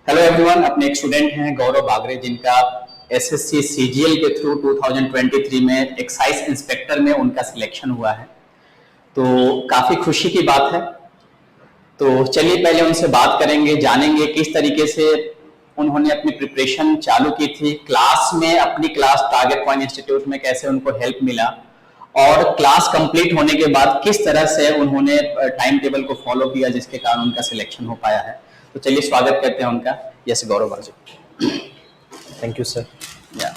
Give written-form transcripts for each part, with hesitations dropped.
Hello everyone, अपने एक student हैं गौरव बागरे, जिनका एसएससी सीजीएल के थ्रू 2023 में एक्साइज इंस्पेक्टर में उनका सिलेक्शन हुआ है। तो काफ़ी खुशी की बात है। तो चलिए पहले उनसे बात करेंगे, जानेंगे किस तरीके से उन्होंने अपनी प्रिपरेशन चालू की थी, क्लास में अपनी क्लास टारगेट पॉइंट इंस्टीट्यूट में कैसे उनको हेल्प मिला, और क्लास कंप्लीट होने के बाद किस तरह से उन्होंने टाइम टेबल को फॉलो किया जिसके कारण उनका सिलेक्शन हो पाया है। तो चलिए स्वागत करते हैं उनका। यस गौरव बाजी। Thank you sir. या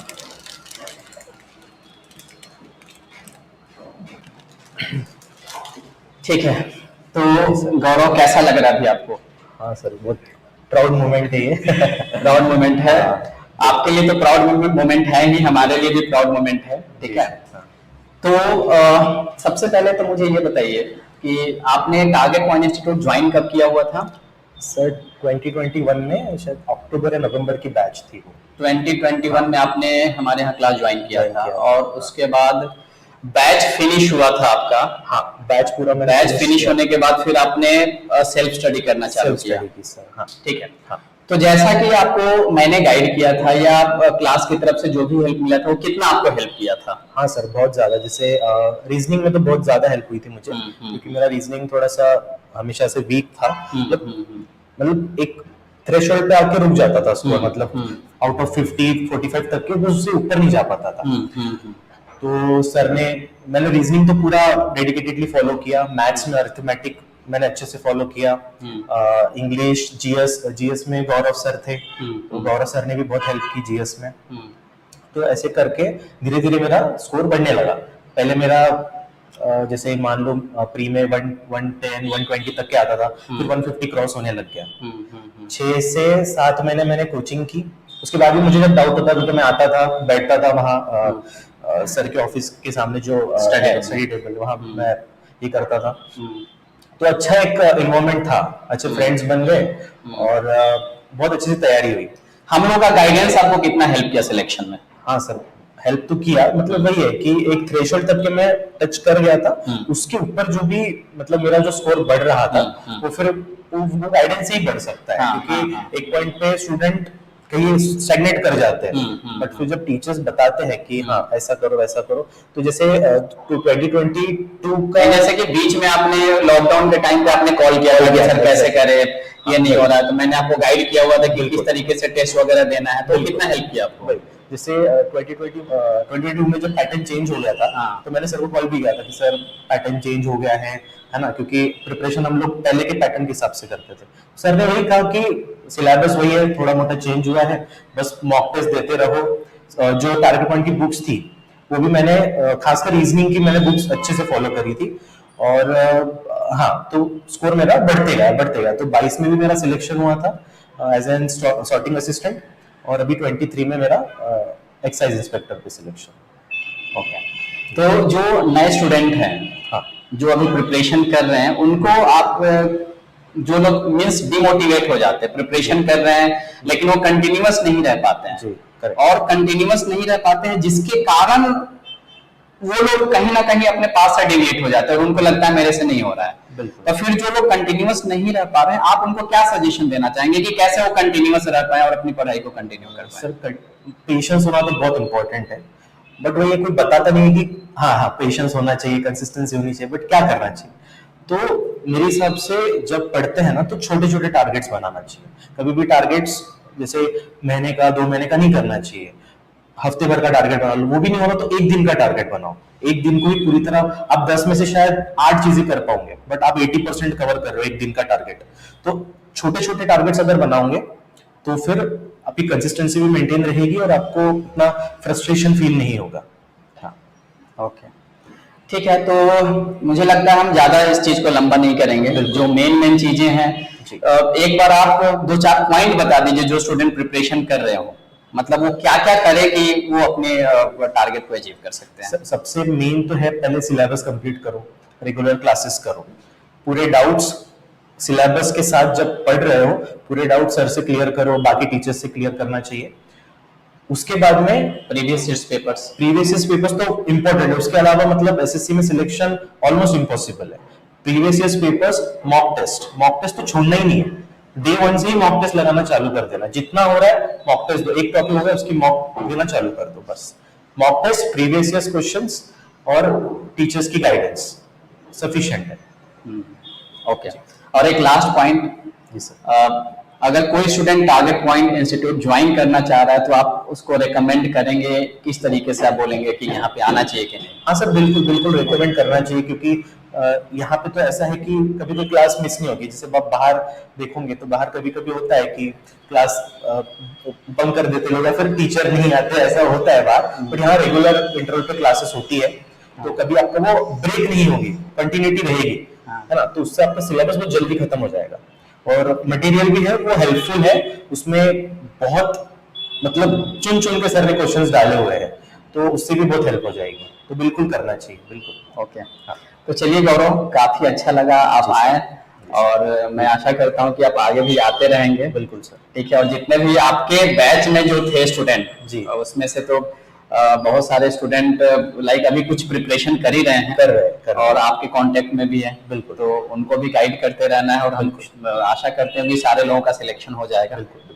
ठीक है, तो गौरव कैसा लग रहा है अभी आपको? हाँ सर, बहुत प्राउड मोमेंट है ये। प्राउड मोमेंट है। आपके लिए तो प्राउड मोमेंट है ही, हमारे लिए भी प्राउड मोमेंट है। ठीक है, तो सबसे पहले तो मुझे ये बताइए कि आपने टारगेट पॉइंट इंस्टीट्यूट ज्वाइन कब किया हुआ था? सर 2021 में, शायद अक्टूबर या नवंबर की बैच थी वो। 2021 में आपने हमारे यहाँ क्लास ज्वाइन किया था, और उसके बाद बैच फिनिश हुआ था आपका। हाँ, बैच पूरा मैंने बैच फिनिश होने के बाद फिर आपने सेल्फ स्टडी करना चालू किया। सर हाँ, ठीक है। हाँ, तो जैसा कि आपको मैंने गाइड किया था या क्लास की तरफ से जो भी हेल्प मिला था, वो कितना आपको हेल्प किया था? हाँ सर, बहुत ज्यादा। जैसे रीजनिंग में तो बहुत ज्यादा हेल्प हुई थी मुझे, क्योंकि मेरा रीजनिंग थोड़ा सा हमेशा से वीक था। मतलब एक थ्रेशोल्ड पे आके रुक जाता था स्कोर, मतलब आउट ऑफ 50-45 तक के, उससे ऊपर नहीं जा पाता था। तो सर ने, मैंने रीजनिंग तो पूरा डेडिकेटेडली फॉलो किया। मैथ्स में अरिथमेटिक मैंने अच्छे से फॉलो किया। इंग्लिश, जीएस में गौरव सर थे, तो गौरव सर ने भी बहुत हेल्प की जीएस में। तो ऐसे करके धीरे धीरे मेरा स्कोर बढ़ने लगा। पहले मेरा जैसे मान लो प्री में 110, 120 तक के आता था, फिर 150 क्रॉस होने लग गया। 6 से 7 महीने मैंने कोचिंग की। उसके बाद भी मुझे जब डाउट होता था तो मैं आता था, बैठता था वहाँ सर के ऑफिस के सामने जो स्टडी टेबल, वहाँ मैं ये करता था। तो अच्छा एक इन्वायरमेंट था, अच्छे फ्रेंड्स बन गए, और बहुत अच्छी सी तैयारी हुई। हम लोग का गाइडेंस आपको कितना हेल्प किया सिलेक्शन में? हाँ सर, हेल्प तो किया। मतलब वही है कि एक थ्रेशोल्ड तक के मैं टच कर गया था, उसके ऊपर जो भी मतलब मेरा जो स्कोर बढ़ रहा था, वो फिर वो गाइडेंस से ही बढ़ सकता है। क्योंकि एक पॉइंट पे स्टूडेंट कहीं स्टैग्नेट कर जाते हैं, बट फिर जब टीचर्स बताते हैं कि हाँ ऐसा करो वैसा करो, तो जैसे 2022 का, जैसे कि बीच में आपने लॉकडाउन के टाइम पे आपने कॉल किया था कि सर कैसे करे, ये नहीं हो रहा, तो मैंने आपको गाइड किया हुआ था कि किस तरीके से टेस्ट वगैरह देना है। तो कितना हेल्प किया आपको? जैसे 2022 में जब पैटर्न चेंज हो गया था, तो मैंने सर को कॉल भी किया था कि सर पैटर्न चेंज हो गया है ना, क्योंकि प्रिपरेशन हम लोग पहले के पैटर्न के हिसाब से करते थे। सर ने वही कहा कि सिलेबस वही है, थोड़ा मोटा चेंज हुआ है, बस मॉक टेस्ट देते रहो। जो टारगेट पॉइंट की बुक्स थी वो भी मैंने खासकर रीजनिंग की मैंने बुक्स अच्छे से फॉलो करी थी, और हाँ, तो स्कोर मेरा बढ़ते गया। तो 22 में भी मेरा सिलेक्शन हुआ था एज एन सॉर्टिंग असिस्टेंट, और अभी 23 में मेरा एक्साइज इंस्पेक्टर पे सिलेक्शन। ओके, तो जो नए स्टूडेंट हैं, हाँ, जो अभी प्रिपरेशन कर रहे हैं, उनको आप, जो लोग मींस डिमोटिवेट हो जाते हैं, प्रिपरेशन कर रहे हैं लेकिन वो कंटिन्यूअस नहीं रह पाते हैं, और कंटिन्यूअस नहीं रह पाते हैं जिसके कारण वो लोग कहीं ना कहीं अपने पास से डिविएट हो जाते हैं और उनको लगता है मेरे से नहीं हो रहा है। तो फिर जो लोग कंटिन्यूअस नहीं रह पा रहे हैं, आप उनको क्या सजेशन देना चाहेंगे कि कैसे वो कंटिन्यूअस रह पाए और अपनी पढ़ाई को कंटिन्यू कर पाए? सर, पेशेंस होना तो बहुत इंपॉर्टेंट है, बट वो ये कोई बताता नहीं है कि हाँ पेशेंस होना चाहिए, कंसिस्टेंसी होनी चाहिए, बट क्या करना चाहिए? तो मेरे हिसाब से जब पढ़ते हैं ना, तो छोटे छोटे टारगेट्स बनाना चाहिए। कभी भी टारगेट्स जैसे महीने का, 2 महीने का नहीं करना चाहिए। हफ्ते भर का टारगेट बना लो, वो भी नहीं होगा तो एक दिन का टारगेट बनाओ। एक दिन को ही पूरी तरह, आप 10 में से शायद 8 चीजें कर पाओगे, बट आप 80% कवर कर रहे हो एक दिन का टारगेट। तो छोटे छोटे टारगेट्स अगर बनाओगे तो फिर आपकी कंसिस्टेंसी भी मेंटेन रहेगी और आपको उतना फ्रस्ट्रेशन फील नहीं होगा। हाँ, ओके, ठीक है। तो मुझे लगता है हम ज्यादा इस चीज को लंबा नहीं करेंगे। जो मेन चीजें हैं, एक बार आप 2-4 पॉइंट बता दीजिए जो स्टूडेंट प्रिपरेशन कर रहे हो, मतलब वो क्या क्या करे कि वो अपने टारगेट को अचीव कर सकते हैं। सबसे मेन तो है, पहले सिलेबस कंप्लीट करो, रेगुलर क्लासेस करो, पूरे डाउट्स सिलेबस के साथ जब पढ़ रहे हो पूरे डाउट सर से क्लियर करो, बाकी टीचर्स से क्लियर करना चाहिए। उसके बाद में प्रीवियस पेपर्स तो इंपॉर्टेंट है। उसके अलावा मतलब एसएससी में सिलेक्शन ऑलमोस्ट इम्पॉसिबल है। प्रीवियस पेपर्स, मॉक टेस्ट तो छोड़ना ही नहीं है। डे वन से ही मॉक टेस्ट लगाना चालू कर देना, जितना हो रहा है मॉक टेस्ट दो, एक टॉपिक हो गया उसकी मॉक देना चालू कर दो बस। Mock test, previous year questions और टीचर्स की गाइडेंस सफिशिएंट है। ओके, और एक लास्ट पॉइंट, जी सर। अगर कोई student target point institute join करना चाह रहा है तो आप उसको रेकमेंड करेंगे, किस तरीके से आप बोलेंगे कि यहाँ पे आना चाहिए कि नहीं? हाँ सर, बिल्कुल बिल्कुल रेकमेंड करना चाहिए, क्योंकि यहाँ पे तो ऐसा है कि कभी कोई क्लास मिस नहीं होगी। जैसे आप बाहर देखोगे तो बाहर कभी कभी होता है कि क्लास बंक कर देते लोग या फिर टीचर नहीं आते, ऐसा होता है बाहर। बट यहाँ रेगुलर इंटरवल पे क्लासेस होती है, तो कभी आपका वो ब्रेक नहीं होगी, कंटिन्यूटी रहेगी, है ना। तो उससे आपका सिलेबस बहुत जल्दी खत्म हो जाएगा, और मटेरियल भी है वो हेल्पफुल है, उसमें बहुत मतलब चुन चुन के सर ने क्वेश्चंस डाले हुए हैं, तो उससे भी बहुत हेल्प हो जाएगी। तो बिल्कुल करना चाहिए, बिल्कुल। ओके, तो चलिए गौरव, काफी अच्छा लगा आप आए, और मैं आशा करता हूँ कि आप आगे भी आते रहेंगे। बिल्कुल सर। ठीक है, और जितने भी आपके बैच में जो थे स्टूडेंट जी, उसमें से तो बहुत सारे स्टूडेंट लाइक अभी कुछ प्रिपरेशन कर ही रहे हैं, कर रहे हैं। और आपके कांटेक्ट में भी है। बिल्कुल। तो उनको भी गाइड करते रहना है, और हम आशा करते हैं कि सारे लोगों का सिलेक्शन हो जाएगा। बिल्कुल।